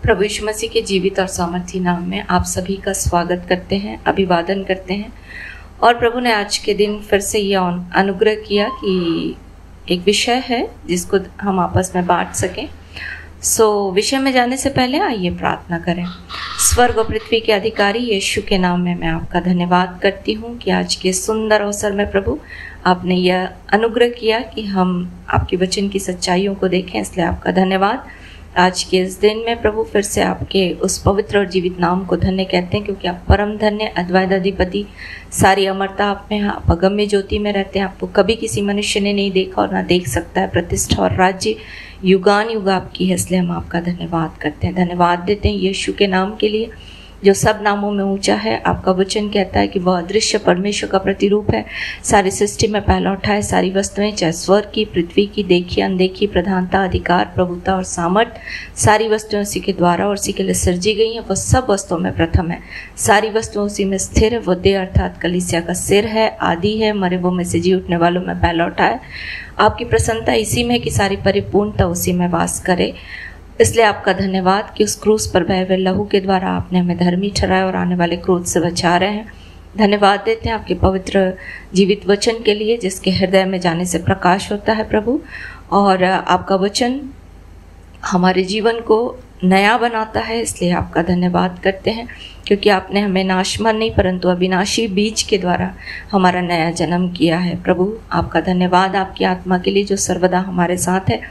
प्रभु यीशु मसीह के जीवित और सामर्थी नाम में आप सभी का स्वागत करते हैं, अभिवादन करते हैं। और प्रभु ने आज के दिन फिर से यह अनुग्रह किया कि एक विषय है जिसको हम आपस में बांट सकें। विषय में जाने से पहले आइए प्रार्थना करें। स्वर्ग और पृथ्वी के अधिकारी यीशु के नाम में मैं आपका धन्यवाद करती हूँ कि आज के सुंदर अवसर में प्रभु आपने यह अनुग्रह किया कि हम आपके वचन की सच्चाइयों को देखें, इसलिए आपका धन्यवाद। आज के इस दिन में प्रभु फिर से आपके उस पवित्र और जीवित नाम को धन्य कहते हैं, क्योंकि आप परम धन्य, अद्वैत अधिपति, सारी अमरता आप में है। आप अगम्य ज्योति में रहते हैं, आपको कभी किसी मनुष्य ने नहीं देखा और ना देख सकता है। प्रतिष्ठा और राज्य युगान युग आपकी है, इसलिए हम आपका धन्यवाद करते हैं, धन्यवाद देते हैं यीशु के नाम के लिए जो सब नामों में ऊंचा है। आपका वचन कहता है कि वह अदृश्य परमेश्वर का प्रतिरूप है, सारी सृष्टि में पहला उठाए। सारी वस्तुएं, चाहे स्वर्ग की, पृथ्वी की, देखी अनदेखी, प्रधानता, अधिकार, प्रभुता और सामर्थ, सारी वस्तुएं उसी के द्वारा और उसी के लिए सृजी गई हैं। वह सब वस्तुओं में प्रथम है, सारी वस्तुएं उसी में स्थिर है। वह देह अर्थात कलीसिया का सिर है, आदि है, मरे वो में से जी उठने वालों में पहला उठाए। आपकी प्रसन्नता इसी में कि सारी परिपूर्णता उसी में वास करे। इसलिए आपका धन्यवाद कि उस क्रूस पर बहे हुए लहू के द्वारा आपने हमें धर्मी ठहराया और आने वाले क्रोध से बचा रहे हैं। धन्यवाद देते हैं आपके पवित्र जीवित वचन के लिए, जिसके हृदय में जाने से प्रकाश होता है प्रभु। और आपका वचन हमारे जीवन को नया बनाता है, इसलिए आपका धन्यवाद करते हैं, क्योंकि आपने हमें नाशमन नहीं परंतु अविनाशी बीज के द्वारा हमारा नया जन्म किया है। प्रभु आपका धन्यवाद आपकी आत्मा के लिए जो सर्वदा हमारे साथ है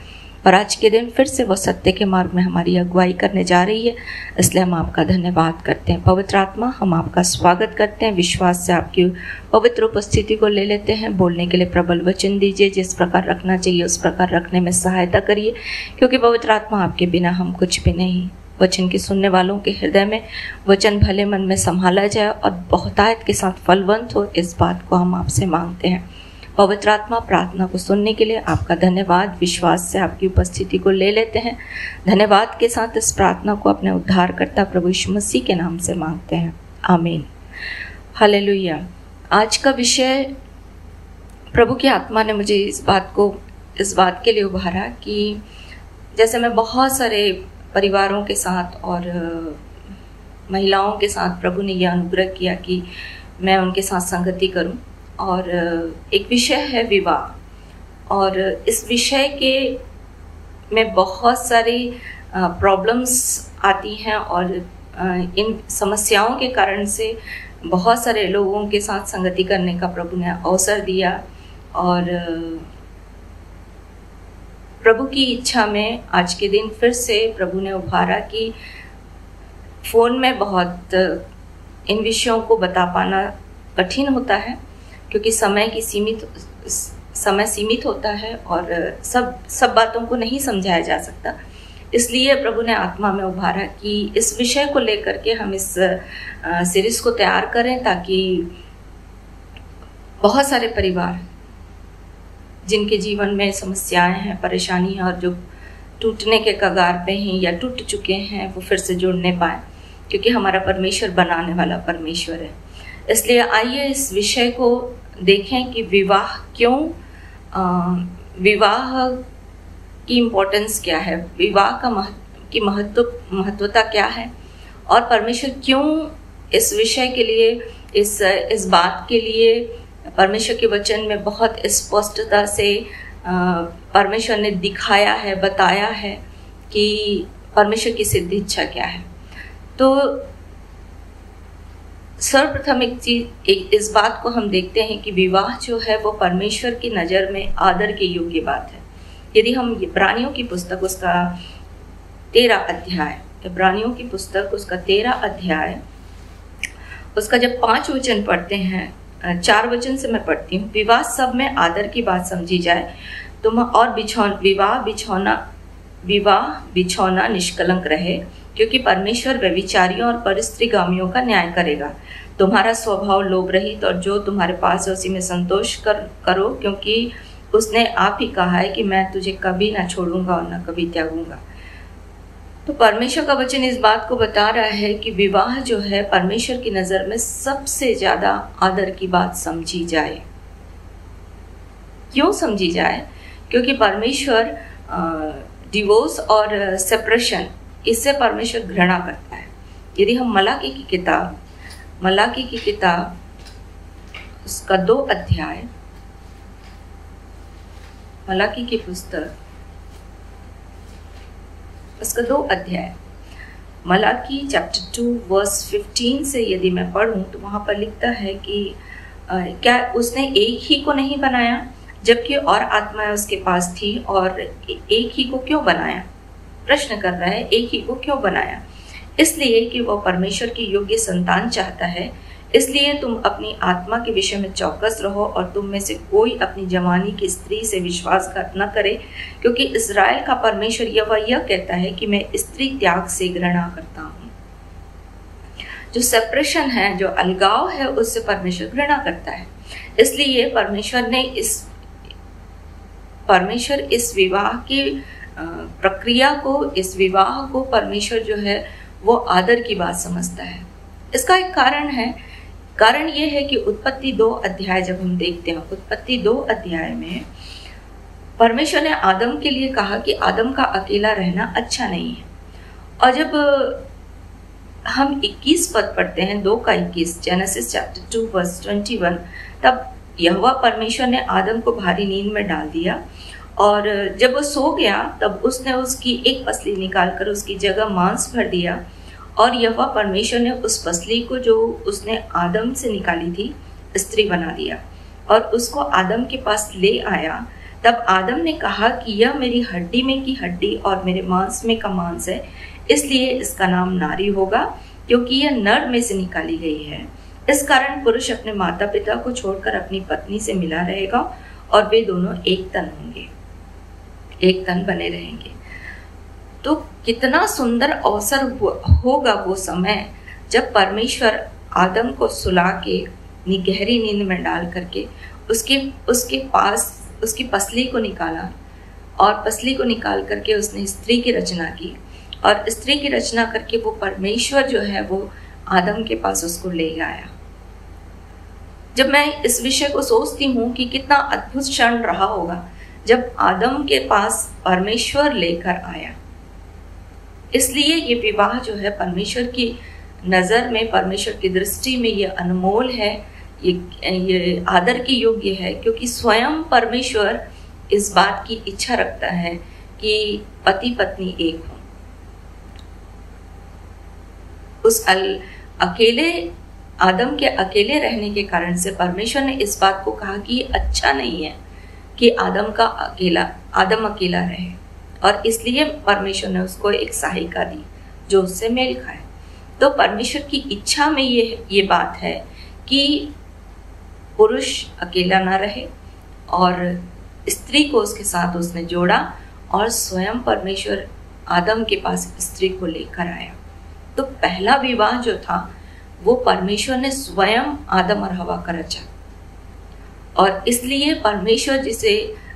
और आज के दिन फिर से वो सत्य के मार्ग में हमारी अगुवाई करने जा रही है, इसलिए हम आपका धन्यवाद करते हैं। पवित्र आत्मा, हम आपका स्वागत करते हैं, विश्वास से आपकी पवित्र उपस्थिति को ले लेते हैं। बोलने के लिए प्रबल वचन दीजिए, जिस प्रकार रखना चाहिए उस प्रकार रखने में सहायता करिए, क्योंकि पवित्र आत्मा आपके बिना हम कुछ भी नहीं। वचन के सुनने वालों के हृदय में वचन भले मन में संभाला जाए और बहुतायत के साथ फलवंत हो, इस बात को हम आपसे मांगते हैं। पवित्र आत्मा, प्रार्थना को सुनने के लिए आपका धन्यवाद। विश्वास से आपकी उपस्थिति को ले लेते हैं, धन्यवाद के साथ इस प्रार्थना को अपने उद्धारकर्ता प्रभु यीशु मसीह के नाम से मांगते हैं, आमीन, हालेलुया। आज का विषय, प्रभु की आत्मा ने मुझे इस बात के लिए उभारा कि जैसे मैं बहुत सारे परिवारों के साथ और महिलाओं के साथ प्रभु ने यह अनुग्रह किया कि मैं उनके साथ संगति करूं, और एक विषय है विवाह। और इस विषय के में बहुत सारी प्रॉब्लम्स आती हैं और इन समस्याओं के कारण से बहुत सारे लोगों के साथ संगति करने का प्रभु ने अवसर दिया। और प्रभु की इच्छा में आज के दिन फिर से प्रभु ने उभारा कि फ़ोन में बहुत इन विषयों को बता पाना कठिन होता है, क्योंकि समय सीमित होता है और सब बातों को नहीं समझाया जा सकता। इसलिए प्रभु ने आत्मा में उभारा कि इस विषय को लेकर के हम इस सीरीज को तैयार करें, ताकि बहुत सारे परिवार जिनके जीवन में समस्याएं हैं, परेशानी हैं और जो टूटने के कगार पे हैं या टूट चुके हैं, वो फिर से जुड़ने पाए, क्योंकि हमारा परमेश्वर बनाने वाला परमेश्वर है। इसलिए आइए इस विषय को देखें कि विवाह क्यों, विवाह की इम्पोर्टेंस क्या है, विवाह का महत्वता क्या है, और परमेश्वर क्यों इस विषय के लिए, इस बात के लिए परमेश्वर के वचन में बहुत स्पष्टता से परमेश्वर ने दिखाया है, बताया है कि परमेश्वर की सिद्ध इच्छा क्या है। तो सर्वप्रथम इस बात को हम देखते हैं कि विवाह जो है वो परमेश्वर की नज़र में आदर के योग्य बात है। यदि हम इब्रानियों की पुस्तक उसका 13 अध्याय, इब्रानियों की पुस्तक उसका 13 अध्याय, उसका जब 5 वचन पढ़ते हैं, 4 वचन से मैं पढ़ती हूँ। विवाह सब में आदर की बात समझी जाए, और विवाह बिछौना निष्कलंक रहे, क्योंकि परमेश्वर व्यभिचारियों और परस्त्रीगामियों का न्याय करेगा। तुम्हारा स्वभाव लोभ रहित और जो तुम्हारे पास है उसी में संतोष करो, क्योंकि उसने आप ही कहा है कि मैं तुझे कभी ना छोड़ूंगा और न कभी त्यागूंगा। तो परमेश्वर का वचन इस बात को बता रहा है कि विवाह जो है परमेश्वर की नज़र में सबसे ज़्यादा आदर की बात समझी जाए। क्यों समझी जाए? क्योंकि परमेश्वर डिवोर्स और सेपरेशन इससे परमेश्वर घृणा करता है। यदि हम मलाकी की किताब उसका 2 अध्याय, मलाकी की पुस्तक उसका 2 अध्याय, मलाकी चैप्टर 2 वर्स 15 से यदि मैं पढ़ूं तो वहां पर लिखता है कि क्या उसने एक ही को नहीं बनाया जबकि और आत्माएं उसके पास थी, और एक ही को क्यों बनाया? प्रश्न कर रहा है, एक ही को क्यों बनाया? इसलिए कि वह परमेश्वर की योग्य संतान चाहता है। इसलिए तुम अपनी आत्मा के विषय में चौकस रहो और तुम में से कोई अपनी जवानी की स्त्री से विश्वासघात न करे, क्योंकि इस्राएल का परमेश्वर यह कहता है कि मैं स्त्री त्याग से घृणा करता हूँ। जो सेपरेशन है, जो अलगाव है, उससे परमेश्वर घृणा करता है। इसलिए परमेश्वर इस विवाह की प्रक्रिया को, इस विवाह को परमेश्वर जो है वो आदर की बात समझता है। इसका एक कारण ये है कि उत्पत्ति 2 अध्याय जब हम देखते हैं, उत्पत्ति 2 अध्याय में परमेश्वर ने आदम के लिए कहा कि आदम का अकेला रहना अच्छा नहीं है। और जब हम 21 पद पढ़ते हैं, 2 का 21, जेनेसिस चैप्टर 2 वर्स 21, तब यहोवा परमेश्वर ने आदम को भारी नींद में डाल दिया, और जब वो सो गया तब उसने उसकी एक पसली निकालकर उसकी जगह मांस भर दिया, और यहोवा परमेश्वर ने उस पसली को जो उसने आदम से निकाली थी स्त्री बना दिया और उसको आदम के पास ले आया। तब आदम ने कहा कि यह मेरी हड्डी में की हड्डी और मेरे मांस में का मांस है, इसलिए इसका नाम नारी होगा, क्योंकि यह नर में से निकाली गई है। इस कारण पुरुष अपने माता पिता को छोड़कर अपनी पत्नी से मिला रहेगा और वे दोनों एक तन होंगे, एक तन बने रहेंगे। तो कितना सुंदर अवसर होगा वो समय जब परमेश्वर आदम को सुला के गहरी नींद में डाल करके उसके पास उसकी पसली को निकाला, और पसली को निकाल करके उसने स्त्री की रचना की, और स्त्री की रचना करके वो परमेश्वर जो है वो आदम के पास उसको ले आया। जब मैं इस विषय को सोचती हूँ कि कितना अद्भुत क्षण रहा होगा जब आदम के पास परमेश्वर लेकर आया। इसलिए ये विवाह जो है परमेश्वर की नज़र में, परमेश्वर की दृष्टि में ये अनमोल है, ये आदर की योग्य है, क्योंकि स्वयं परमेश्वर इस बात की इच्छा रखता है कि पति पत्नी एक हो। उस अकेले आदम के अकेले रहने के कारण से परमेश्वर ने इस बात को कहा कि ये अच्छा नहीं है कि आदम अकेला रहे, और इसलिए परमेश्वर ने उसको एक सहायिका दी जो उससे मेल खाए। तो परमेश्वर की इच्छा में ये बात है कि पुरुष अकेला ना रहे, और स्त्री को उसके साथ उसने जोड़ा, और स्वयं परमेश्वर आदम के पास स्त्री को लेकर आया। तो पहला विवाह जो था वो परमेश्वर ने स्वयं आदम और हवा का रचा, और इसलिए परमेश्वर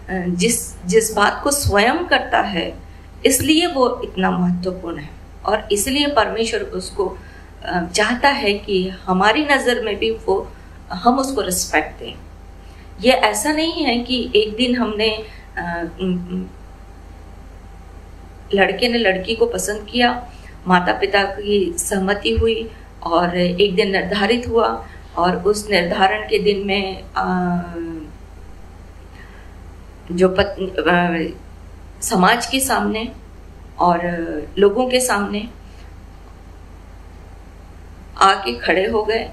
जिस बात को स्वयं करता है इसलिए वो इतना महत्वपूर्ण है, और इसलिए परमेश्वर उसको चाहता है कि हमारी नज़र में भी हम उसको रिस्पेक्ट दें। ये ऐसा नहीं है कि एक दिन हमने लड़के ने लड़की को पसंद किया, माता पिता की सहमति हुई और एक दिन निर्धारित हुआ, और उस निर्धारण के दिन में जो समाज के सामने और लोगों के सामने आके खड़े हो गए,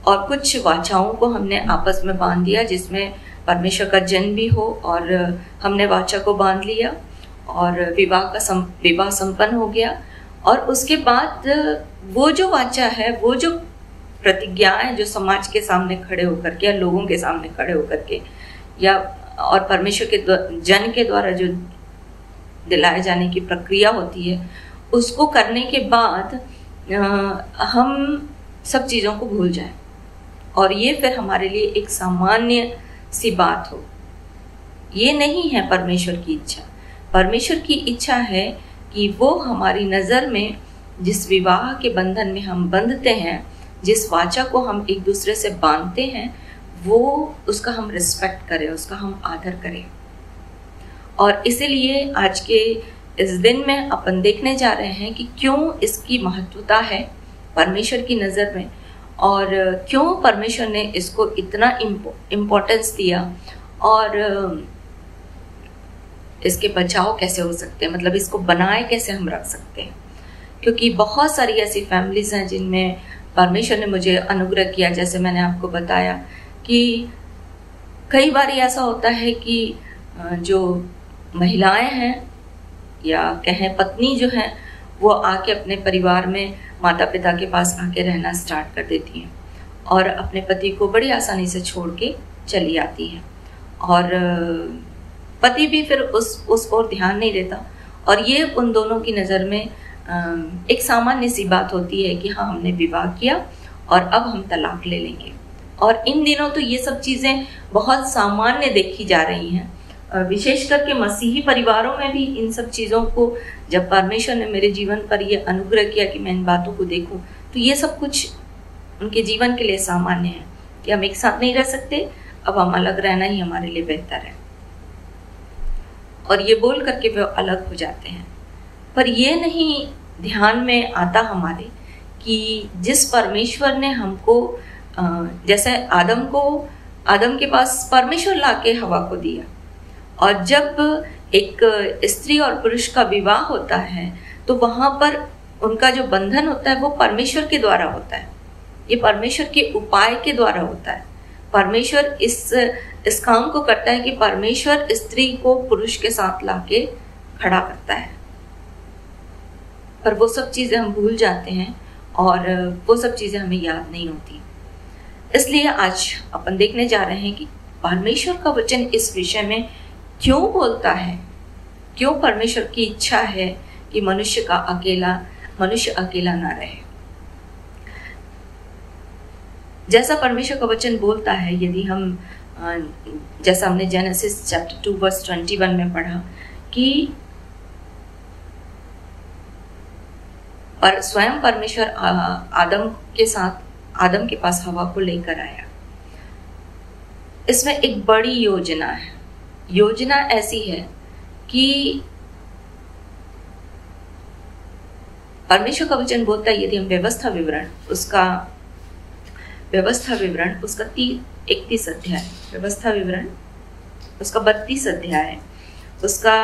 और कुछ वाचाओं को हमने आपस में बांध दिया जिसमें परमेश्वर का जन्म भी हो, और हमने वाचा को बांध लिया और विवाह संपन्न हो गया। और उसके बाद वो जो वाचा है, वो जो प्रतिज्ञाएं जो समाज के सामने खड़े होकर के या लोगों के सामने खड़े होकर के या और परमेश्वर के जन के द्वारा जो दिलाए जाने की प्रक्रिया होती है, उसको करने के बाद हम सब चीज़ों को भूल जाएं और ये फिर हमारे लिए एक सामान्य सी बात हो। ये नहीं है परमेश्वर की इच्छा। परमेश्वर की इच्छा है कि वो हमारी नज़र में जिस विवाह के बंधन में हम बंधते हैं, जिस वाचा को हम एक दूसरे से बांधते हैं, वो उसका हम रिस्पेक्ट करें, उसका हम आदर करें। और इसीलिए आज के इस दिन में अपन देखने जा रहे हैं कि क्यों इसकी महत्वता है परमेश्वर की नज़र में, और क्यों परमेश्वर ने इसको इतना इम्पोर्टेंस दिया, और इसके बचाव कैसे हो सकते हैं, मतलब इसको बनाए कैसे हम रख सकते हैं। क्योंकि बहुत सारी ऐसी फैमिलीज हैं जिनमें परमेश्वर ने मुझे अनुग्रह किया, जैसे मैंने आपको बताया कि कई बार ऐसा होता है कि जो महिलाएं हैं या कहें पत्नी जो है, वो आके अपने परिवार में माता पिता के पास आके रहना स्टार्ट कर देती हैं और अपने पति को बड़ी आसानी से छोड़ के चली आती हैं, और पति भी फिर उस ओर ध्यान नहीं देता, और ये उन दोनों की नज़र में एक सामान्य सी बात होती है कि हाँ, हमने विवाह किया और अब हम तलाक ले लेंगे। और इन दिनों तो ये सब चीज़ें बहुत सामान्य देखी जा रही हैं, विशेष करके मसीही परिवारों में भी इन सब चीज़ों को, जब परमेश्वर ने मेरे जीवन पर ये अनुग्रह किया कि मैं इन बातों को देखूं, तो ये सब कुछ उनके जीवन के लिए सामान्य है कि हम एक साथ नहीं रह सकते, अब हम अलग रहना ही हमारे लिए बेहतर है, और ये बोल करके वे अलग हो जाते हैं। पर ये नहीं ध्यान में आता हमारे कि जिस परमेश्वर ने हमको, जैसे आदम के पास परमेश्वर लाके हवा को दिया, और जब एक स्त्री और पुरुष का विवाह होता है तो वहां पर उनका जो बंधन होता है वो परमेश्वर के द्वारा होता है, ये परमेश्वर के उपाय के द्वारा होता है। परमेश्वर इस काम को करता है कि परमेश्वर स्त्री को पुरुष के साथ लाके खड़ा करता है, पर वो सब चीजें हम भूल जाते हैं और वो सब चीजें हमें याद नहीं होती। इसलिए आज अपन देखने जा रहे हैं कि परमेश्वर का वचन इस विषय में क्यों बोलता है, क्यों परमेश्वर की इच्छा है कि मनुष्य अकेला ना रहे। जैसा परमेश्वर का वचन बोलता है, यदि हम जैसा हमने जेनेसिस चैप्टर 2 वर्स 21 में पढ़ा कि पर स्वयं परमेश्वर आदम के पास हवा को लेकर आया। इसमें एक बड़ी योजना है। योजना ऐसी है कि परमेश्वर का वचन बोलता है, यदि हम व्यवस्था विवरण उसका 31 अध्याय, व्यवस्था विवरण उसका 32 अध्याय, उसका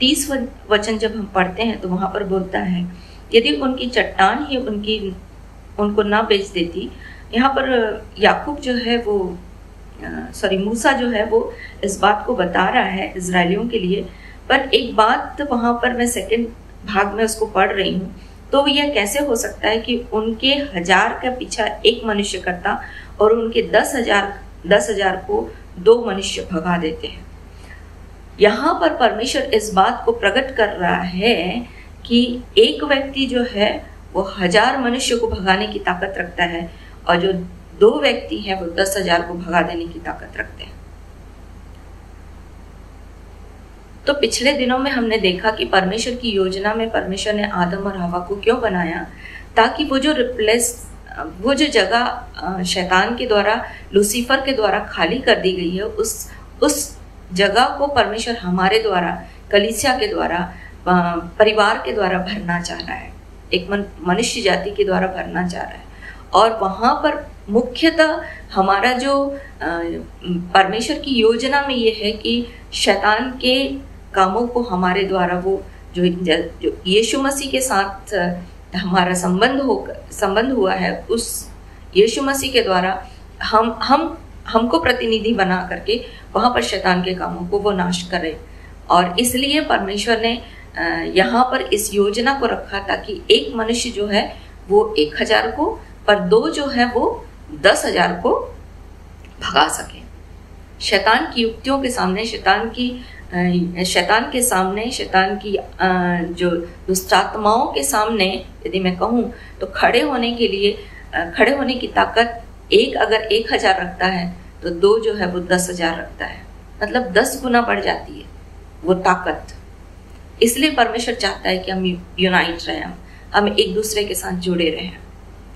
30 वचन जब हम पढ़ते हैं तो वहां पर बोलता है, यदि उनकी चट्टान ही उनको ना बेच देती। यहाँ पर याकूब जो है वो मूसा जो है वो इस बात को बता रहा है इजरायलियों के लिए। पर एक बात वहां पर मैं सेकंड भाग में उसको पढ़ रही हूँ, तो यह कैसे हो सकता है कि उनके 1000 का पीछा एक मनुष्य करता और उनके 10,000 को 2 मनुष्य भगा देते हैं। यहाँ पर परमेश्वर इस बात को प्रकट कर रहा है कि एक व्यक्ति जो है वो 1000 मनुष्य को भगाने की ताकत रखता है, और जो 2 व्यक्ति हैं वो 10,000 को भगा देने की ताकत रखते हैं। तो पिछले दिनों में हमने देखा कि परमेश्वर की योजना में परमेश्वर ने आदम और हवा को क्यों बनाया, ताकि वो जो जगह शैतान के द्वारा, लूसीफर के द्वारा खाली कर दी गई है, उस जगह को परमेश्वर हमारे द्वारा, कलीसिया के द्वारा, परिवार के द्वारा भरना चाह रहा है, एक मनुष्य जाति के द्वारा भरना चाह रहा है। और वहां पर मुख्यतः हमारा जो परमेश्वर की योजना में ये है कि शैतान के कामों को हमारे द्वारा, वो जो यीशु मसीह के साथ हमारा संबंध हुआ है, उस यीशु मसीह के द्वारा हमको प्रतिनिधि बना करके वहां पर शैतान के कामों को वो नाश करे। और इसलिए परमेश्वर ने यहाँ पर इस योजना को रखा ताकि एक मनुष्य जो है वो 1000 को, पर 2 जो है वो 10,000 को भगा सके। शैतान की युक्तियों के सामने, शैतान की जो दुष्टात्माओं के सामने यदि मैं कहूँ तो खड़े होने की ताकत एक अगर 1000 रखता है तो 2 जो है वो 10,000 रखता है, मतलब 10 गुना बढ़ जाती है वो ताकत। इसलिए परमेश्वर चाहता है कि हम यूनाइट रहें, हम एक दूसरे के साथ जुड़े रहें,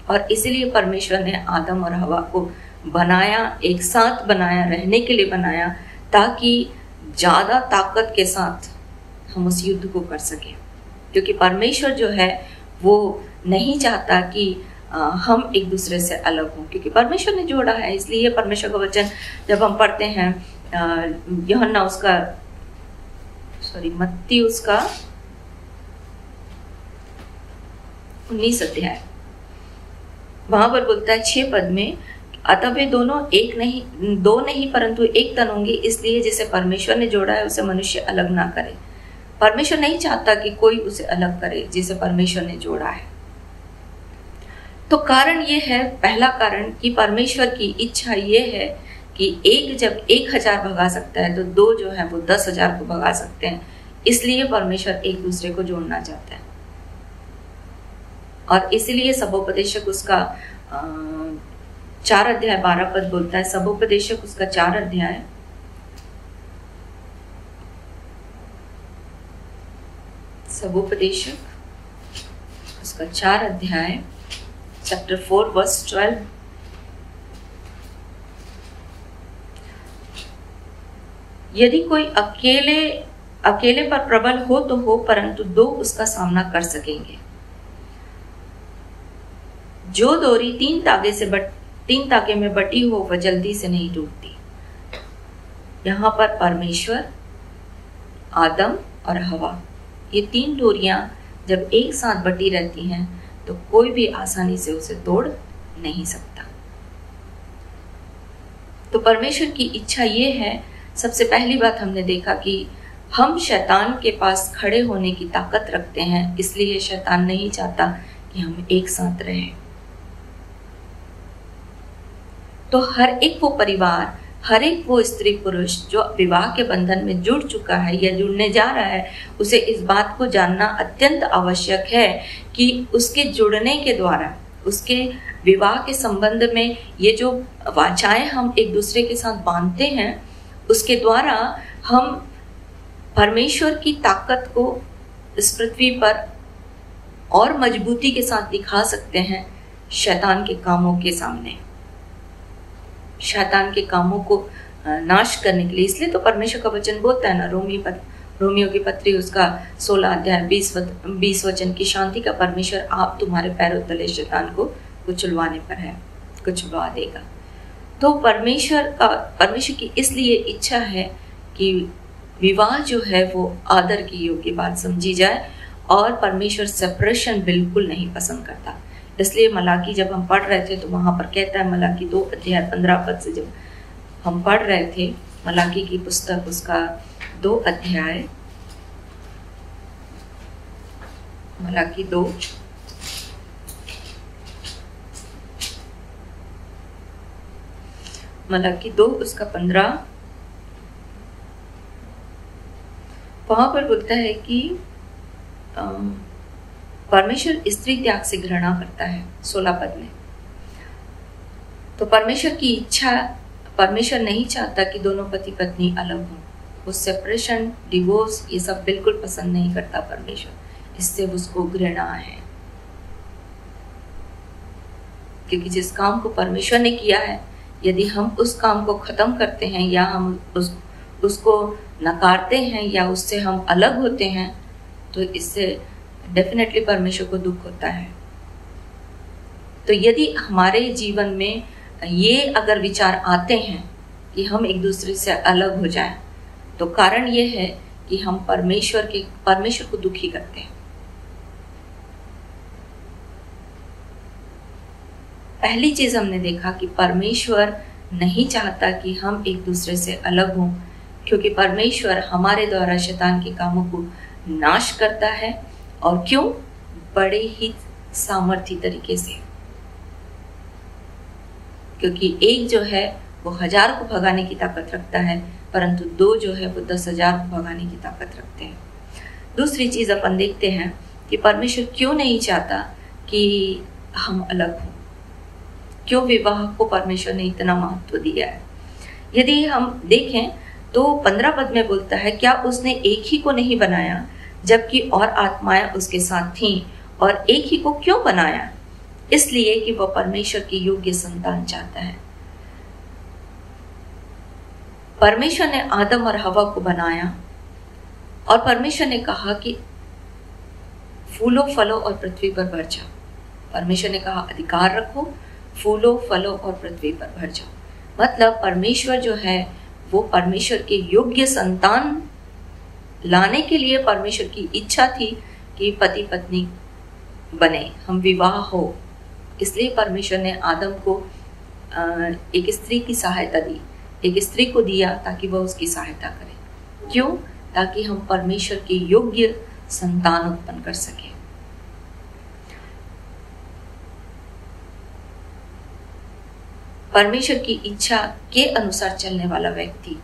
और इसीलिए परमेश्वर ने आदम और हवा को बनाया, एक साथ बनाया, रहने के लिए बनाया, ताकि ज़्यादा ताकत के साथ हम उस युद्ध को कर सकें, क्योंकि परमेश्वर जो है वो नहीं चाहता कि हम एक दूसरे से अलग हों, क्योंकि परमेश्वर ने जोड़ा है। इसलिए परमेश्वर का वचन जब हम पढ़ते हैं यूहन्ना उसका मत्ती उसका 19 अध्याय, वहां पर बोलता है 6 पद में, अतः वे दोनों एक नहीं, दो नहीं परंतु एक तन होंगे, इसलिए जिसे परमेश्वर ने जोड़ा है उसे मनुष्य अलग ना करे। परमेश्वर नहीं चाहता कि कोई उसे अलग करे जिसे परमेश्वर ने जोड़ा है। तो कारण ये है, पहला कारण कि परमेश्वर की इच्छा ये है कि एक जब 1000 भगा सकता है तो 2 जो है वो 10,000 को भगा सकते हैं। इसलिए परमेश्वर एक दूसरे को जोड़ना चाहता है। और इसलिए सबोपदेशक उसका 4 अध्याय 12 पद बोलता है, सबोपदेशक उसका 4 अध्याय सबोपदेशक उसका 4 अध्याय चैप्टर 4 वर्स 12, यदि कोई अकेले पर प्रबल हो तो हो, परंतु 2 उसका सामना कर सकेंगे। जो डोरी 3 तागे में बटी हो वह जल्दी से नहीं टूटती। यहाँ पर परमेश्वर, आदम और हवा, ये 3 डोरियां जब एक साथ बटी रहती हैं तो कोई भी आसानी से उसे तोड़ नहीं सकता। तो परमेश्वर की इच्छा ये है, सबसे पहली बात हमने देखा कि हम शैतान के पास खड़े होने की ताकत रखते हैं, इसलिए शैतान नहीं चाहता कि हम एक साथ रहें। तो हर एक वो परिवार, हर एक वो स्त्री पुरुष जो विवाह के बंधन में जुड़ चुका है या जुड़ने जा रहा है, उसे इस बात को जानना अत्यंत आवश्यक है कि उसके जुड़ने के द्वारा, उसके विवाह के संबंध में ये जो वाचाएं हम एक दूसरे के साथ बांधते हैं, उसके द्वारा हम परमेश्वर की ताकत को इस पृथ्वी पर और मजबूती के साथ दिखा सकते हैं शैतान के कामों के सामने, शैतान के कामों को नाश करने के लिए। इसलिए तो परमेश्वर का वचन बोलता है ना, रोमियो की पत्री उसका 16 अध्याय 20 वचन की शांति का परमेश्वर आप तुम्हारे पैरों तले शैतान को कुचलवाने पर है, कुचलवा देगा। तो परमेश्वर की इसलिए इच्छा है कि विवाह जो है वो आदर की योग्य बात समझी जाए, और परमेश्वर सेपरेशन बिल्कुल नहीं पसंद करता। इसलिए मलाकी जब हम पढ़ रहे थे तो वहां पर कहता है, मलाकी 2 अध्याय 15 पद से जब हम पढ़ रहे थे, मलाकी की पुस्तक उसका 2 अध्याय, मलाकी 2 उसका 15, वहां पर बोलता है कि परमेश्वर स्त्री त्याग से घृणा करता है 16 पद में। तो परमेश्वर की इच्छा, परमेश्वर नहीं चाहता कि दोनों पति पत्नी अलग हों। वो सेपरेशन, डिवोर्स, ये सब बिल्कुल पसंद नहीं करता परमेश्वर, इससे उसको घृणा है। क्योंकि जिस काम को परमेश्वर ने किया है, यदि हम उस काम को खत्म करते हैं या हम उसको नकारते हैं या उससे हम अलग होते हैं, तो इससे डेफिनेटली परमेश्वर को दुख होता है। तो यदि हमारे जीवन में ये अगर विचार आते हैं कि हम एक दूसरे से अलग हो जाएं, तो कारण ये है कि हम परमेश्वर को दुखी करते हैं। पहली चीज हमने देखा कि परमेश्वर नहीं चाहता कि हम एक दूसरे से अलग हों, क्योंकि परमेश्वर हमारे द्वारा शैतान के कामों को नाश करता है। और क्यों? बड़े ही सामर्थी तरीके से। क्योंकि एक जो है वो 1000 को भगाने की ताकत रखता है, परंतु 2 जो है वो 10,000 को भगाने की ताकत रखते हैं। दूसरी चीज अपन देखते हैं कि परमेश्वर क्यों नहीं चाहता कि हम अलग हों, क्यों विवाह को परमेश्वर ने इतना महत्व दिया है। यदि हम देखें तो 15 पद में बोलता है, क्या उसने एक ही को नहीं बनाया जबकि और आत्माएं उसके साथ थीं, और एक ही को क्यों बनाया? इसलिए कि वह परमेश्वर की योग्य संतान चाहता है। परमेश्वर ने आदम और हवा को बनाया और परमेश्वर ने कहा कि फूलो फलो और पृथ्वी पर भर जाओ। परमेश्वर ने कहा अधिकार रखो, फूलो फलो और पृथ्वी पर भर जाओ। मतलब परमेश्वर जो है वो परमेश्वर के योग्य संतान लाने के लिए परमेश्वर की इच्छा थी कि पति पत्नी बने, हम विवाह हो। इसलिए परमेश्वर ने आदम को एक स्त्री की सहायता दी, एक स्त्री को दिया ताकि वह उसकी सहायता करे। क्यों? ताकि हम परमेश्वर के योग्य संतान उत्पन्न कर सके। परमेश्वर की इच्छा के अनुसार चलने वाला व्यक्ति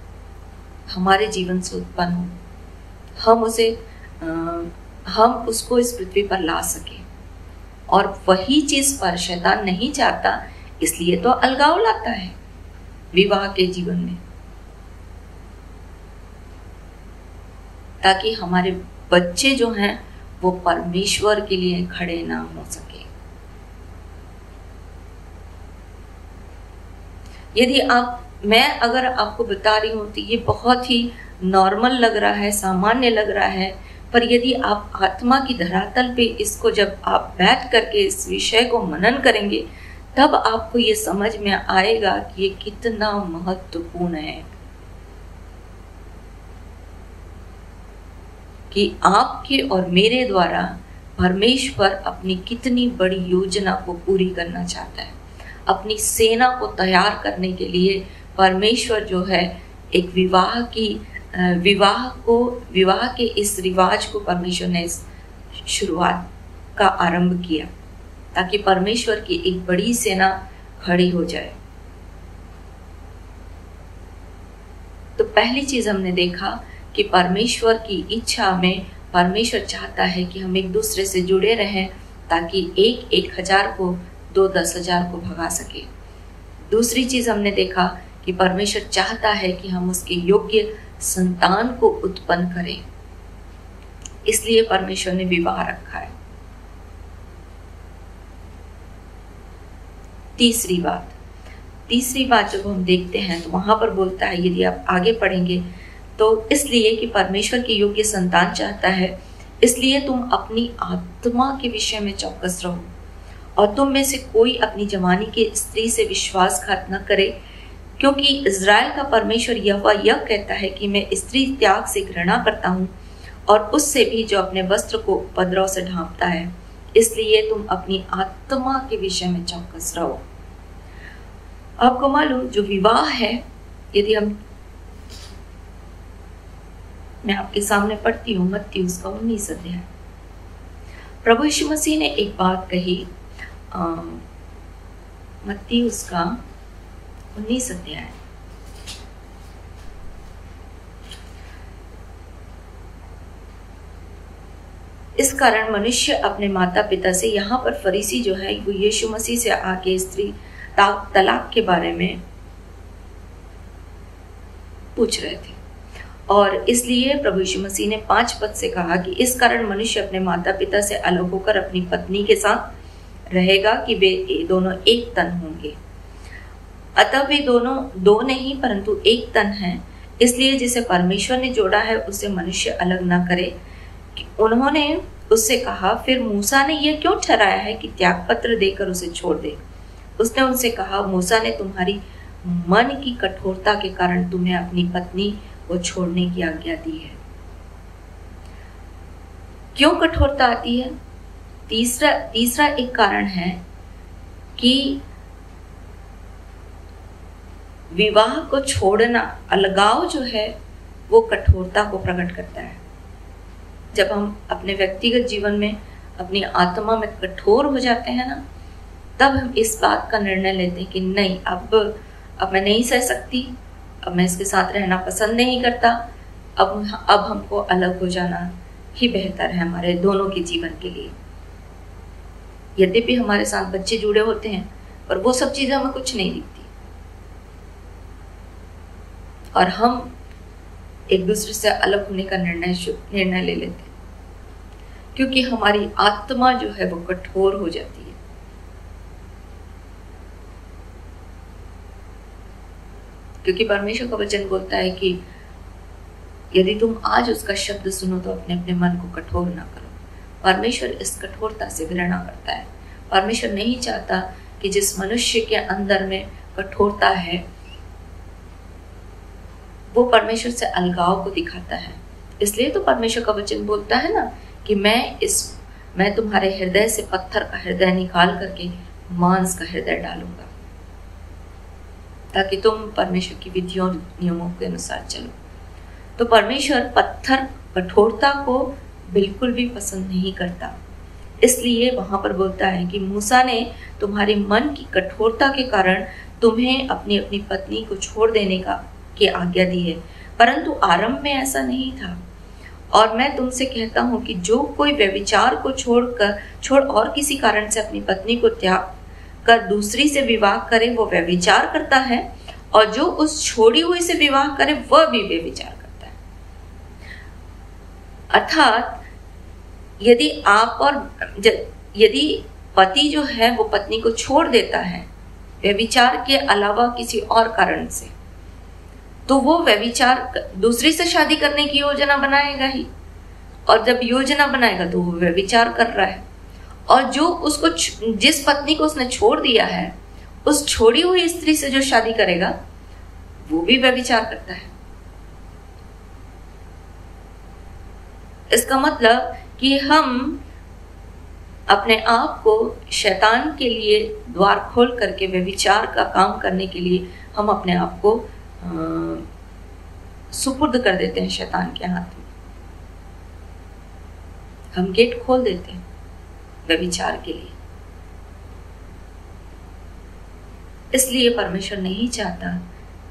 हमारे जीवन से उत्पन्न हो, हम उसको इस पृथ्वी पर ला सके। और वही चीज पर शैतान नहीं चाहता, इसलिए तो अलगाव लाता है विवाह के जीवन में, ताकि हमारे बच्चे जो हैं वो परमेश्वर के लिए खड़े ना हो सके। यदि मैं अगर आपको बता रही हूं तो ये बहुत ही नॉर्मल लग रहा है, सामान्य लग रहा है, पर यदि आप आत्मा की धरातल पे इसको जब आप बैठ करके इस विषय को मनन करेंगे, तब आपको ये समझ में आएगा कि ये कितना महत्वपूर्ण है कि आपके और मेरे द्वारा परमेश्वर अपनी कितनी बड़ी योजना को पूरी करना चाहता है। अपनी सेना को तैयार करने के लिए परमेश्वर जो है एक विवाह के इस रिवाज को परमेश्वर ने शुरुआत का आरंभ किया, ताकि परमेश्वर की एक बड़ी सेना खड़ी हो जाए। तो पहली चीज हमने देखा कि परमेश्वर की इच्छा में परमेश्वर चाहता है कि हम एक दूसरे से जुड़े रहें, ताकि एक 1,000 को 2 10,000 को भगा सके। दूसरी चीज हमने देखा कि परमेश्वर चाहता है कि हम उसके योग्य संतान को उत्पन्न करें, इसलिए परमेश्वर ने विवाह रखा है। तीसरी बात जब हम देखते हैं तो वहां पर बोलता है, यदि आप आगे पढ़ेंगे तो इसलिए कि परमेश्वर की योग्य संतान चाहता है, इसलिए तुम अपनी आत्मा के विषय में चौकस रहो और तुम में से कोई अपनी जवानी की स्त्री से विश्वासघात न करे, क्योंकि इज़राइल का परमेश्वर यहोवा यह कहता है कि मैं स्त्री त्याग से घृणा करता हूँ और उससे भी जो अपने वस्त्र को उपद्रव से ढांपता है। इसलिए तुम अपनी आत्मा के विषय में चौकस रहो। आपको मालूम जो विवाह है, यदि मैं आपके सामने पढ़ती हूँ मत्ती उसका 19 अध्याय, प्रभु यीशु मसीह ने एक बात कही, मत्ती उसका 19 अध्याय, इस कारण मनुष्य अपने माता पिता से, यहाँ पर फरीसी जो है वो यीशु मसीह से आके स्त्री तलाक के बारे में पूछ रहे थे, और इसलिए प्रभु यीशु मसीह ने 5 पद से कहा कि इस कारण मनुष्य अपने माता पिता से अलग होकर अपनी पत्नी के साथ रहेगा कि वे दोनों एक तन होंगे। अतः वे दोनों दो नहीं परंतु एक तन हैं। इसलिए जिसे परमेश्वर ने जोड़ा है उसे मनुष्य अलग ना करे। उन्होंने उससे कहा, फिर मूसा ने यह क्यों ठहराया है कि त्याग पत्र देकर उसे छोड़ दे? उसने उनसे कहा, मूसा ने तुम्हारी मन की कठोरता के कारण तुम्हें अपनी पत्नी को छोड़ने की आज्ञा दी है। क्यों कठोरता आती है? तीसरा एक कारण है कि विवाह को छोड़ना, अलगाव जो है वो कठोरता को प्रकट करता है। जब हम अपने व्यक्तिगत जीवन में अपनी आत्मा में कठोर हो जाते हैं ना, तब हम इस बात का निर्णय लेते हैं कि नहीं, अब मैं नहीं सह सकती, अब मैं इसके साथ रहना पसंद नहीं करता, अब हमको अलग हो जाना ही बेहतर है हमारे दोनों के जीवन के लिए। यद्यपि हमारे साथ बच्चे जुड़े होते हैं, पर वो सब चीजें हमें कुछ नहीं दिखती और हम एक दूसरे से अलग होने का निर्णय ले लेते हैं, क्योंकि हमारी आत्मा जो है वो कठोर हो जाती है। क्योंकि परमेश्वर का वचन बोलता है कि यदि तुम आज उसका शब्द सुनो तो अपने अपने मन को कठोर ना करो। परमेश्वर इस कठोरता से घृणा करता है। परमेश्वर नहीं चाहता कि जिस मनुष्य के अंदर में कठोरता है वो परमेश्वर से अलगाव को दिखाता है। इसलिए तो परमेश्वर का वचन बोलता है ना कि मैं तुम्हारे हृदय से पत्थर का हृदय निकाल करके मांस का हृदय डालूंगा, ताकि तुम परमेश्वर की विधियों नियमों के अनुसार चलो। तो परमेश्वर पत्थर कठोरता को बिल्कुल भी पसंद नहीं करता। इसलिए वहां पर बोलता है कि मूसा ने तुम्हारे मन की कठोरता के कारण तुम्हें अपनी अपनी पत्नी को छोड़ देने की आज्ञा दी है, परंतु आरंभ में ऐसा नहीं था। और मैं तुमसे कहता हूं कि जो कोई व्यभिचार को छोड़ और किसी कारण से अपनी पत्नी को त्याग कर दूसरी से विवाह करे वो व्यभिचार करता है, और जो उस छोड़ी हुई से विवाह करे वह भी व्यभिचार करता है। अर्थात यदि पति जो है वो पत्नी को छोड़ देता है व्यभिचार के अलावा किसी और कारण से, तो वो व्यभिचार दूसरी से शादी करने की योजना बनाएगा ही, और जब योजना बनाएगा तो वो व्यभिचार कर रहा है। और जो उसको जिस पत्नी को उसने छोड़ दिया है उस छोड़ी हुई स्त्री से जो शादी करेगा वो भी व्यभिचार करता है। इसका मतलब कि हम अपने आप को शैतान के लिए द्वार खोल करके व्यभिचार का काम करने के लिए हम अपने आप को सुपुर्द कर देते हैं शैतान के हाथ में। हम गेट खोल देते हैं व्यभिचार के लिए। इसलिए परमेश्वर नहीं चाहता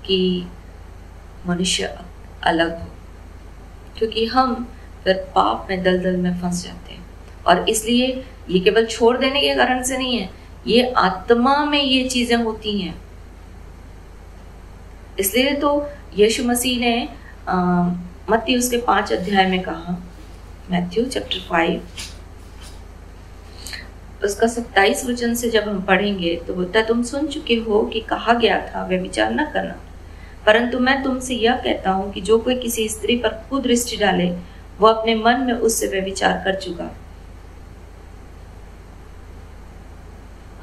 कि मनुष्य अलग हो, क्योंकि हम फिर पाप में दलदल में फंस जाते हैं। और इसलिए ये केवल छोड़ देने के कारण से नहीं है, ये आत्मा में ये चीजें होती हैं। इसलिए तो यीशु मसीह ने मत्ती उसके 5 अध्याय में कहा, मैथ्यू चैप्टर 5 उसका 27 वचन से जब हम पढ़ेंगे तो बोलता है, तुम सुन चुके हो कि कहा गया था व्यभिचार न करना, परंतु मैं तुमसे यह कहता हूं कि जो कोई किसी स्त्री पर कुदृष्टि डाले वो अपने मन में उससे व्यभिचार कर चुका।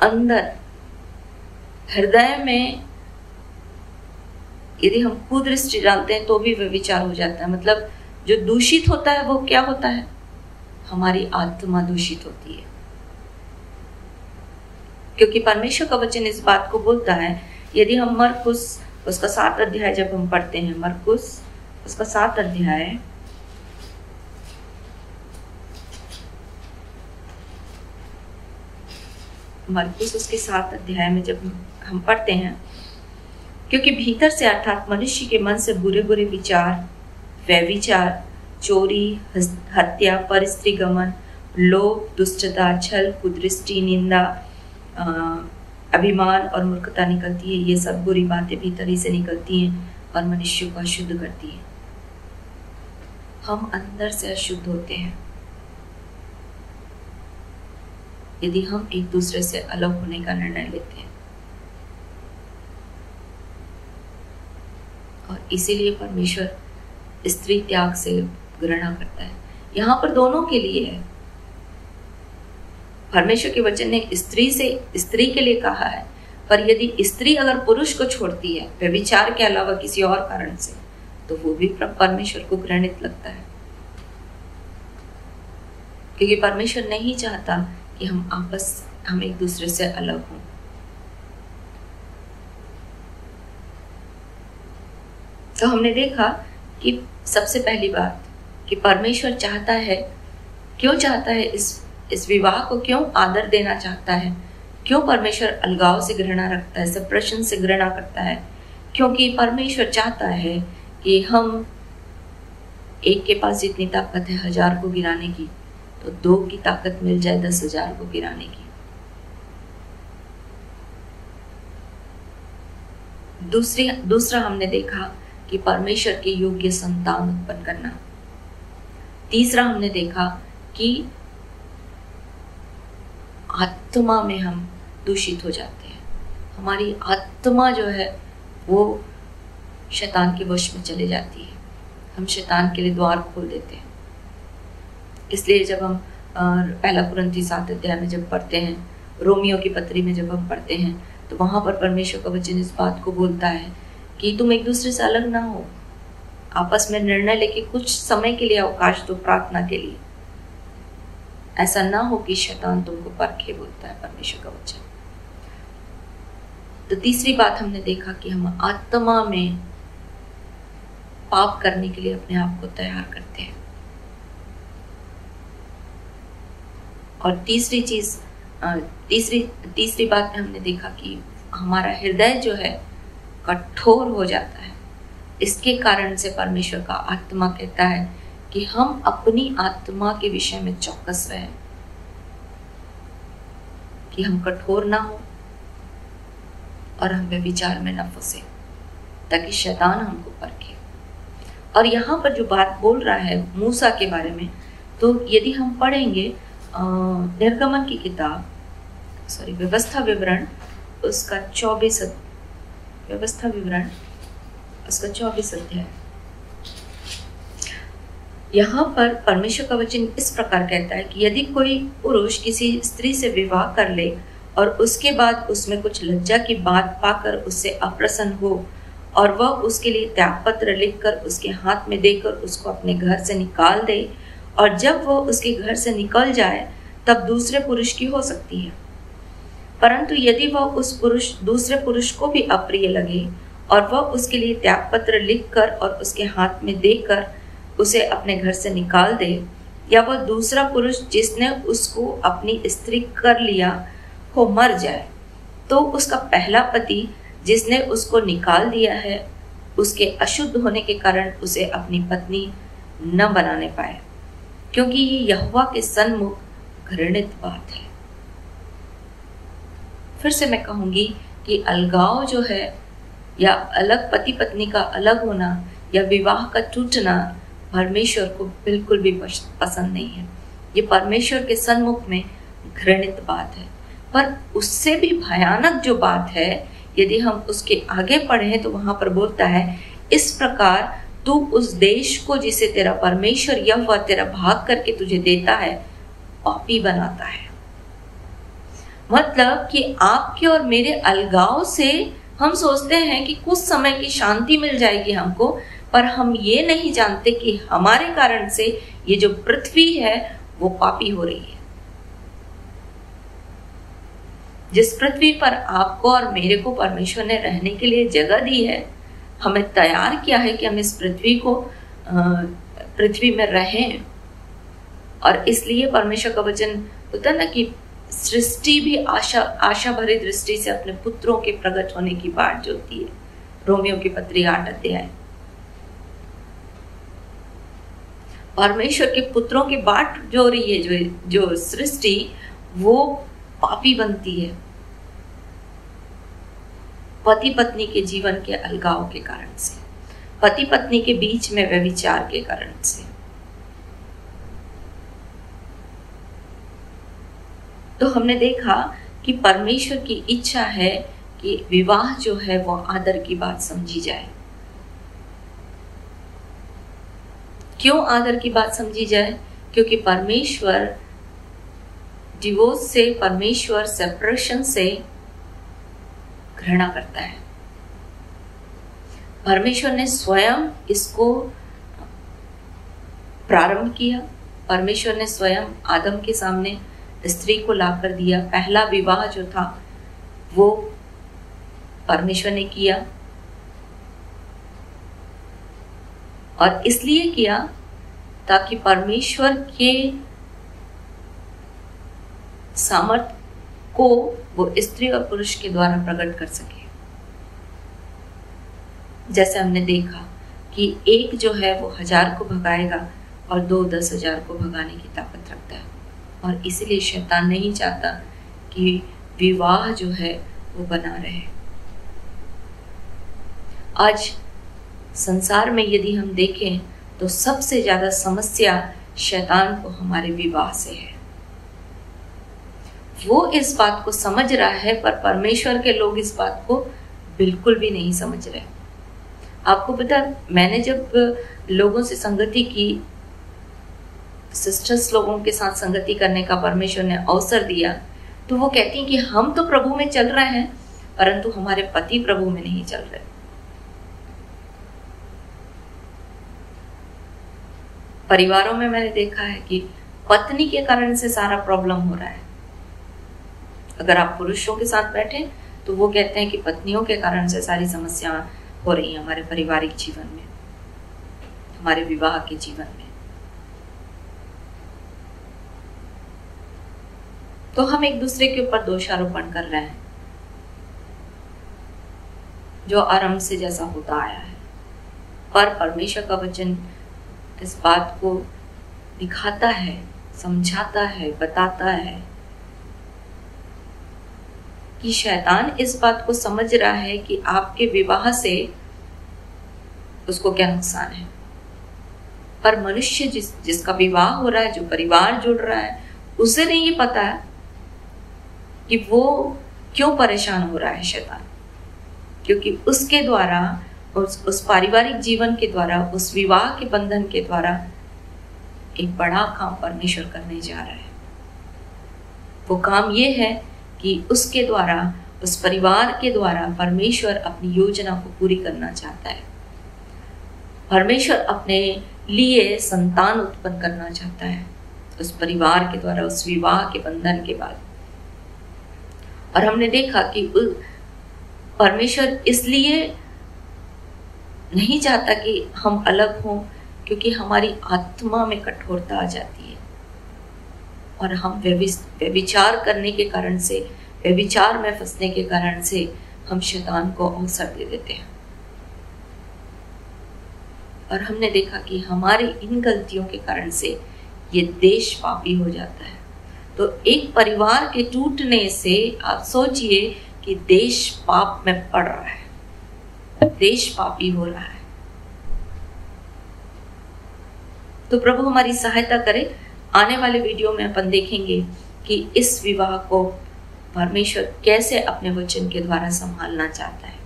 अंदर हृदय में यदि हम कुदृष्टि डालते हैं तो भी व्यभिचार हो जाता है। मतलब जो दूषित होता है वो क्या होता है? हमारी आत्मा दूषित होती है, क्योंकि परमेश्वर का वचन इस बात को बोलता है। यदि हम मरकुस उसका 7 अध्याय जब हम पढ़ते हैं, मरकुस उसका 7 अध्याय मरकुस उसके 7 अध्याय में जब हम पढ़ते हैं, क्योंकि भीतर से अर्थात मनुष्य के मन से बुरे बुरे विचार, व्यभिचार, चोरी, हत्या, परस्त्री गमन, लोभ, दुष्टता, छल, कुदृष्टि, निंदा, अभिमान और मूर्खता निकलती है। ये सब बुरी बातें भीतर ही से निकलती हैं और मनुष्य को अशुद्ध करती हैं। हम अंदर से अशुद्ध होते हैं यदि हम एक दूसरे से अलग होने का निर्णय लेते हैं। और इसीलिए परमेश्वर स्त्री त्याग से घृणा करता है। यहां पर दोनों के लिए है। परमेश्वर के वचन ने स्त्री के लिए कहा है, पर यदि स्त्री अगर पुरुष को छोड़ती है व्यभिचार के अलावा किसी और कारण से, तो वो भी परमेश्वर को घृणित लगता है, क्योंकि परमेश्वर नहीं चाहता कि हम एक दूसरे से अलग हों। तो हमने देखा कि सबसे पहली बात कि परमेश्वर चाहता है, क्यों चाहता है, इस विवाह को क्यों आदर देना चाहता है, क्यों परमेश्वर अलगाव से घृणा रखता है, सेपरेशन से घृणा करता है? क्योंकि परमेश्वर चाहता है कि हम एक के पास जितनी ताकत है 1000 को गिराने की, तो 2 की ताकत मिल जाए 10,000 को गिराने की। दूसरा हमने देखा कि परमेश्वर के योग्य संतान उत्पन्न करना। तीसरा हमने देखा कि आत्मा में हम दूषित हो जाते हैं। हमारी आत्मा जो है वो शैतान के वश में चली जाती है। हम शैतान के लिए द्वार खोल देते हैं। इसलिए जब हम पहला कुरिन्थी 7 अध्याय में जब पढ़ते हैं, रोमियो की पत्री में जब हम पढ़ते हैं, तो वहां पर परमेश्वर का वचन इस बात को बोलता है कि तुम एक दूसरे से अलग ना हो, आपस में निर्णय लेके कुछ समय के लिए अवकाश दो प्रार्थना के लिए, ऐसा ना हो कि शैतान तुमको परखे, बोलता है परमेश्वर का वचन। तो तीसरी बात हमने देखा कि हम आत्मा में पाप करने के लिए अपने आप को तैयार करते हैं। और तीसरी बात में हमने देखा कि हमारा हृदय जो है कठोर हो जाता है। इसके कारण से परमेश्वर का आत्मा कहता है कि हम अपनी आत्मा के विषय में चौकस रहें, कि हम कठोर ना हो और हम व्यभिचार में न फंसे, ताकि शैतान हमको परखे। और यहाँ पर जो बात बोल रहा है मूसा के बारे में, तो यदि हम पढ़ेंगे निर्गमन की किताब, व्यवस्था विवरण उसका 24 अध्याय, यहाँ पर परमेश्वर का वचन इस प्रकार कहता है कि यदि कोई पुरुष किसी स्त्री से विवाह कर ले और उसके बाद उसमें कुछ लज्जा की बात पाकर उससे अप्रसन्न हो और वह उसके लिए त्यागपत्र लिखकर उसके हाथ में देकर उसको अपने घर से निकाल दे, और जब वह उसके घर से निकल जाए तब दूसरे पुरुष की हो सकती है। परंतु यदि वह दूसरे पुरुष को भी अप्रिय लगे और वह उसके लिए त्यागपत्र लिखकर और उसके हाथ में देकर उसे अपने घर से निकाल दे, या वह दूसरा पुरुष जिसने उसको अपनी स्त्री कर लिया हो मर जाए, तो उसका पहला पति जिसने उसको निकाल दिया है उसके अशुद्ध होने के कारण उसे अपनी पत्नी न बनाने पाए, क्योंकि ये यहोवा के सन्मुख घृणित बात है। फिर से मैं कहूंगी कि अलगाव जो है, या अलग पति पत्नी का अलग होना, या विवाह का टूटना परमेश्वर को बिल्कुल भी पसंद नहीं है। ये परमेश्वर के सन्मुख में घृणित बात है। पर उससे भी भयानक जो बात है, यदि हम उसके आगे पढ़ें तो वहां पर बोलता है, इस प्रकार तू उस देश को जिसे तेरा परमेश्वर यहोवा तेरा भाग करके तुझे देता है पापी बनाता है। मतलब कि आपके और मेरे अलगाव से हम सोचते हैं कि कुछ समय की शांति मिल जाएगी हमको, पर हम ये नहीं जानते कि हमारे कारण से ये जो पृथ्वी है वो पापी हो रही है। जिस पृथ्वी पर आपको और मेरे को परमेश्वर ने रहने के लिए जगह दी है, हमें तैयार किया है कि हम इस पृथ्वी में रहें। और इसलिए परमेश्वर का वचन होता है ना कि सृष्टि भी आशा भरी दृष्टि से अपने पुत्रों के प्रकट होने की बाट जोती है। रोमियो की पत्री 8 अध्याय। परमेश्वर के पुत्रों की बाट जो रही है, जो सृष्टि वो पापी बनती है पति पत्नी के जीवन के अलगाव के कारण से, पति पत्नी के बीच में व्यभिचार के कारण से। तो हमने देखा कि परमेश्वर की इच्छा है कि विवाह जो है वो आदर की बात समझी जाए। क्यों आदर की बात समझी जाए? क्योंकि परमेश्वर डिवोर्स से, परमेश्वर सेपरेशन से घृणा करता है। परमेश्वर ने स्वयं इसको प्रारंभ किया। परमेश्वर ने स्वयं आदम के सामने स्त्री को लाकर दिया। पहला विवाह जो था वो परमेश्वर ने किया, और इसलिए किया ताकि परमेश्वर के सामर्थ्य को वो स्त्री और पुरुष के द्वारा प्रकट कर सके। जैसे हमने देखा कि एक जो है वो 1000 को भगाएगा और 2 10,000 को भगाने की ताकत रखता है, और इसीलिए शैतान नहीं चाहता कि विवाह जो है वो बना रहे। आज संसार में यदि हम देखें तो सबसे ज्यादा समस्या शैतान को हमारे विवाह से है। वो इस बात को समझ रहा है, पर परमेश्वर के लोग इस बात को बिल्कुल भी नहीं समझ रहे। आपको पता, मैंने जब लोगों से संगति की, सिस्टर्स लोगों के साथ संगति करने का परमेश्वर ने अवसर दिया, तो वो कहती हैं कि हम तो प्रभु में चल रहे हैं, परंतु हमारे पति प्रभु में नहीं चल रहे। परिवारों में मैंने देखा है कि पत्नी के कारण से सारा प्रॉब्लम हो रहा है। अगर आप पुरुषों के साथ बैठे तो वो कहते हैं कि पत्नियों के कारण से सारी समस्या हो रही है हमारे पारिवारिक जीवन में, हमारे विवाह के जीवन में। तो हम एक दूसरे के ऊपर दोषारोपण कर रहे हैं, जो आरंभ से जैसा होता आया है। पर परमेश्वर का वचन इस बात को दिखाता है, समझाता है, बताता है कि शैतान इस बात को समझ रहा है कि आपके विवाह से उसको क्या नुकसान है। पर मनुष्य जिसका विवाह हो रहा है, जो परिवार जुड़ रहा है, उसे नहीं ये पता है कि वो क्यों परेशान हो रहा है शैतान, क्योंकि उसके द्वारा, उस पारिवारिक जीवन के द्वारा, उस विवाह के बंधन के द्वारा एक बड़ा काम परमेश्वर करने जा रहा है। वो काम ये है कि उसके द्वारा, उस परिवार के द्वारा परमेश्वर अपनी योजना को पूरी करना चाहता है। परमेश्वर अपने लिए संतान उत्पन्न करना चाहता है उस परिवार के द्वारा, उस विवाह के बंधन के बाद। और हमने देखा कि परमेश्वर इसलिए नहीं चाहता कि हम अलग हों, क्योंकि हमारी आत्मा में कठोरता आ जाती है और हम व्यभिचार करने के कारण से, व्यभिचार में फंसने के कारण से हम शैतान को अवसर दे देते हैं। और हमने देखा कि हमारी इन गलतियों के कारण से ये देश पापी हो जाता है। तो एक परिवार के टूटने से आप सोचिए कि देश पाप में पड़ रहा है, देश पापी हो रहा है। तो प्रभु हमारी सहायता करे। आने वाले वीडियो में अपन देखेंगे कि इस विवाह को परमेश्वर कैसे अपने वचन के द्वारा संभालना चाहता है।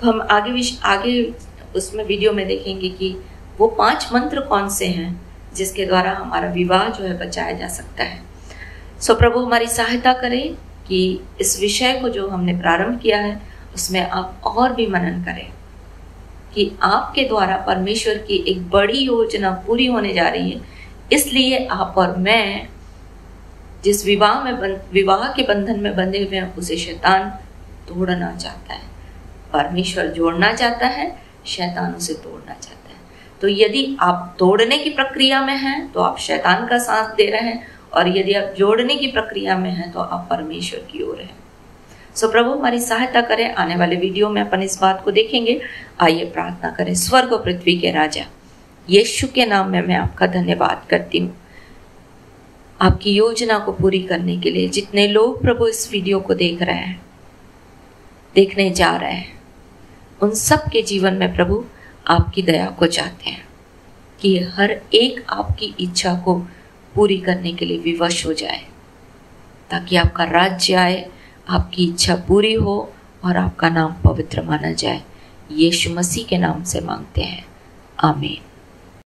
तो हम आगे उसमें वीडियो में देखेंगे कि वो 5 मंत्र कौन से हैं जिसके द्वारा हमारा विवाह जो है बचाया जा सकता है। सो प्रभु हमारी सहायता करे कि इस विषय को जो हमने प्रारंभ किया है उसमें आप और भी मनन करें कि आपके द्वारा परमेश्वर की एक बड़ी योजना पूरी होने जा रही है। इसलिए आप और मैं जिस विवाह के बंधन में बंधे हुए हैं उसे शैतान तोड़ना चाहता है, परमेश्वर जोड़ना चाहता है, शैतान उसे तोड़ना चाहता है। तो यदि आप तोड़ने की प्रक्रिया में हैं तो आप शैतान का साथ दे रहे हैं, और यदि आप जोड़ने की प्रक्रिया में हैं तो आप परमेश्वर की ओर हैं। सो प्रभु हमारी सहायता करें। आने वाले वीडियो में अपन इस बात को देखेंगे। आइए प्रार्थना करें। स्वर्ग और पृथ्वी के राजा, यीशु के नाम में मैं आपका धन्यवाद करती हूँ आपकी योजना को पूरी करने के लिए। जितने लोग प्रभु इस वीडियो को देख रहे हैं, देखने जा रहे हैं, उन सब के जीवन में प्रभु आपकी दया को चाहते हैं कि हर एक आपकी इच्छा को पूरी करने के लिए विवश हो जाए, ताकि आपका राज्य आए, आपकी इच्छा पूरी हो और आपका नाम पवित्र माना जाए। यीशु मसीह के नाम से मांगते हैं, आमीन।